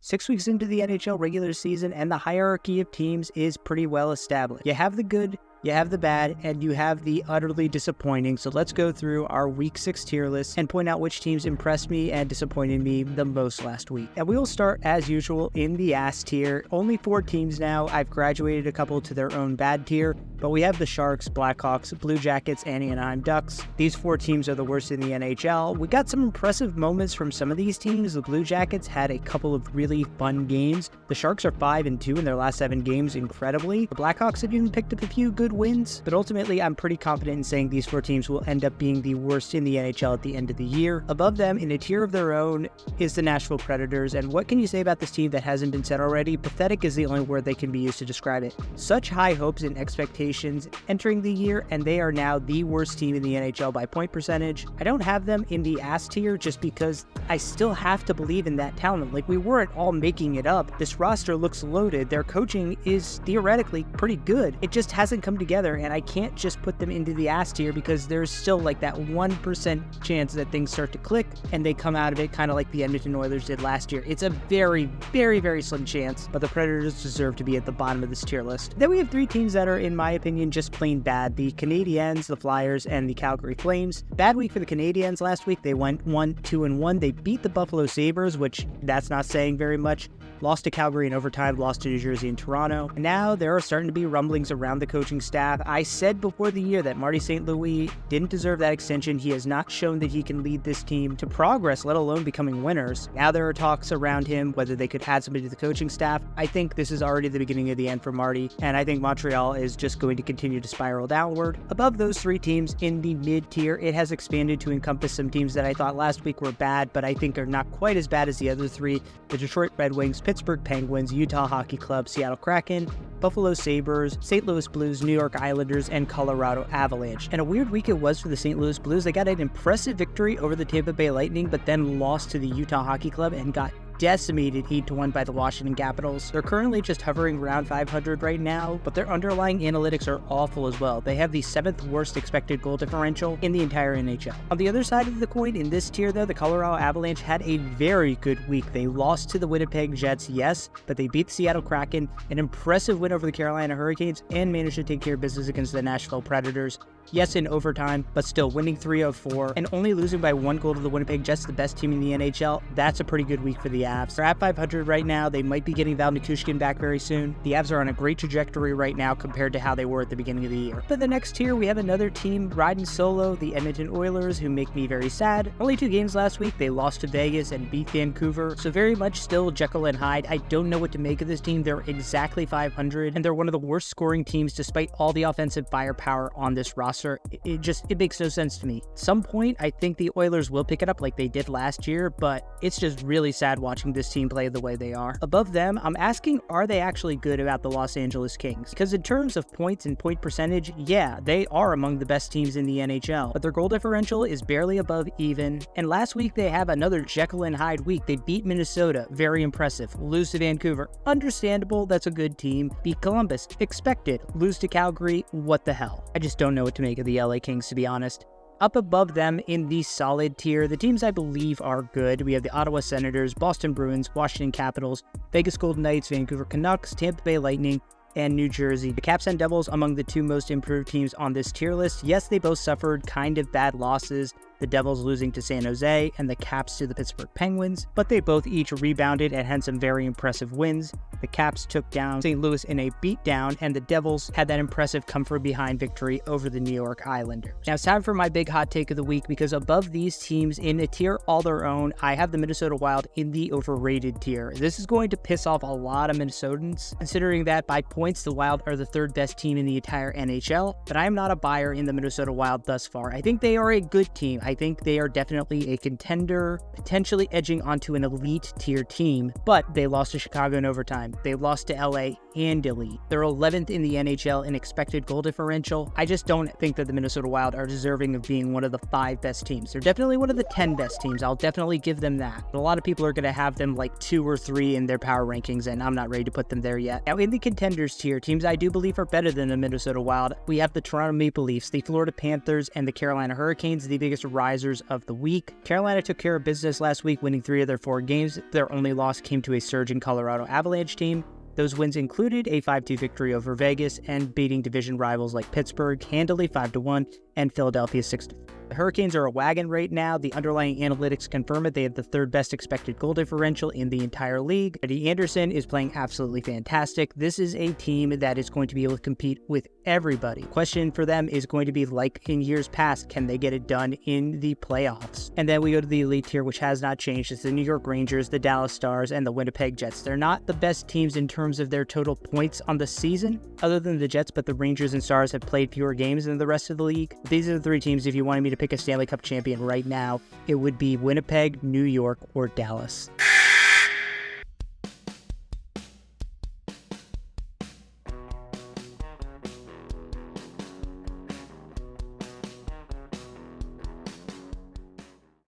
6 weeks into the NHL regular season, and the hierarchy of teams is pretty well established. You have the good, you have the bad, and you have the utterly disappointing. So let's go through our Week 6 tier list and point out which teams impressed me and disappointed me the most last week. And we will start, as usual, in the ass tier. Only 4 teams now. I've graduated a couple to their own bad tier, but we have the Sharks, Blackhawks, Blue Jackets, and Anaheim Ducks. These 4 teams are the worst in the NHL. We got some impressive moments from some of these teams. The Blue Jackets had a couple of really fun games. The Sharks are 5-2 in their last 7 games, incredibly. The Blackhawks have even picked up a few good wins, but ultimately I'm pretty confident in saying these 4 teams will end up being the worst in the NHL at the end of the year. Above them, in a tier of their own, is the Nashville Predators, and what can you say about this team that hasn't been said already? Pathetic is the only word that can be used to describe it. Such high hopes and expectations entering the year, and they are now the worst team in the NHL by point percentage. I don't have them in the ass tier just because I still have to believe in that talent. Like, we weren't all making it up. This roster looks loaded. Their coaching is theoretically pretty good. It just hasn't come together, and I can't just put them into the ass tier because there's still like that 1% chance that things start to click and they come out of it kind of like the Edmonton Oilers did last year. It's a very, very, very slim chance, but the Predators deserve to be at the bottom of this tier list. Then we have 3 teams that are, in my opinion, just plain bad. The Canadiens, the Flyers, and the Calgary Flames. Bad week for the Canadiens last week. They went 1-2-1. They beat the Buffalo Sabres, which that's not saying very much. Lost to Calgary in overtime, lost to New Jersey and Toronto. And now there are starting to be rumblings around the coaching staff. I said before the year that Marty St. Louis didn't deserve that extension. He has not shown that he can lead this team to progress, let alone becoming winners. Now there are talks around him, whether they could add somebody to the coaching staff. I think this is already the beginning of the end for Marty, and I think Montreal is just going to continue to spiral downward. Above those 3 teams in the mid-tier, it has expanded to encompass some teams that I thought last week were bad, but I think are not quite as bad as the other 3. The Detroit Red Wings, Pittsburgh Penguins, Utah Hockey Club, Seattle Kraken, Buffalo Sabres, St. Louis Blues, New York Islanders, and Colorado Avalanche. And a weird week it was for the St. Louis Blues. They got an impressive victory over the Tampa Bay Lightning, but then lost to the Utah Hockey Club and got decimated 8-1 by the Washington Capitals. They're currently just hovering around 500 right now, but their underlying analytics are awful as well. They have the 7th worst expected goal differential in the entire NHL. On the other side of the coin, in this tier though, the Colorado Avalanche had a very good week. They lost to the Winnipeg Jets, yes, but they beat the Seattle Kraken, an impressive win over the Carolina Hurricanes, and managed to take care of business against the Nashville Predators. Yes, in overtime, but still winning 3-4 and only losing by 1 goal to the Winnipeg Jets, the best team in the NHL. That's a pretty good week for the Avs. They're at 500 right now. They might be getting Val Nichushkin back very soon. The Avs are on a great trajectory right now compared to how they were at the beginning of the year. But the next tier, we have another team riding solo, the Edmonton Oilers, who make me very sad. Only 2 games last week. They lost to Vegas and beat Vancouver, so very much still Jekyll and Hyde. I don't know what to make of this team. They're exactly 500, and they're one of the worst scoring teams despite all the offensive firepower on this roster. It makes no sense to me. At some point, I think the Oilers will pick it up like they did last year, but it's just really sad watching this team play the way they are. Above them, I'm asking, are they actually good about the Los Angeles Kings? Because in terms of points and point percentage, yeah, they are among the best teams in the NHL, but their goal differential is barely above even. And last week, they have another Jekyll and Hyde week. They beat Minnesota, very impressive. Lose to Vancouver, understandable, that's a good team. Beat Columbus, expected. Lose to Calgary, what the hell? I just don't know what to make of the LA Kings, to be honest. Up above them in the solid tier, the teams I believe are good. We have the Ottawa Senators, Boston Bruins, Washington Capitals, Vegas Golden Knights, Vancouver Canucks, Tampa Bay Lightning, and New Jersey. The Caps and Devils among the 2 most improved teams on this tier list. Yes, they both suffered kind of bad losses, the Devils losing to San Jose and the Caps to the Pittsburgh Penguins, but they both each rebounded and had some very impressive wins. The Caps took down St. Louis in a beatdown, and the Devils had that impressive come-from-behind victory over the New York Islanders. Now it's time for my big hot take of the week, because above these teams in a tier all their own, I have the Minnesota Wild in the overrated tier. This is going to piss off a lot of Minnesotans, considering that by points, the Wild are the 3rd best team in the entire NHL, but I am not a buyer in the Minnesota Wild thus far. I think they are a good team. I think they are definitely a contender, potentially edging onto an elite tier team, but they lost to Chicago in overtime. They lost to LA handily. They're 11th in the NHL in expected goal differential. I just don't think that the Minnesota Wild are deserving of being one of the 5 best teams. They're definitely one of the 10 best teams. I'll definitely give them that. But a lot of people are going to have them like 2 or 3 in their power rankings, and I'm not ready to put them there yet. Now, in the contenders tier, teams I do believe are better than the Minnesota Wild, we have the Toronto Maple Leafs, the Florida Panthers, and the Carolina Hurricanes, the biggest risers of the week. Carolina took care of business last week, winning 3 of their 4 games. Their only loss came to a surging Colorado Avalanche team. Those wins included a 5-2 victory over Vegas and beating division rivals like Pittsburgh handily 5-1 and Philadelphia 6-4. The Hurricanes are a wagon right now. The underlying analytics confirm it. They have the 3rd best expected goal differential in the entire league. Eddie Anderson is playing absolutely fantastic. This is a team that is going to be able to compete with everybody. Question for them is going to be, like in years past, can they get it done in the playoffs? And then we go to the elite tier, which has not changed. It's the New York Rangers, the Dallas Stars, and the Winnipeg Jets. They're not the best teams in terms of their total points on the season, other than the Jets, but the Rangers and Stars have played fewer games than the rest of the league. These are the 3 teams, if you wanted me to pick a Stanley Cup champion right now, it would be Winnipeg, New York, or Dallas.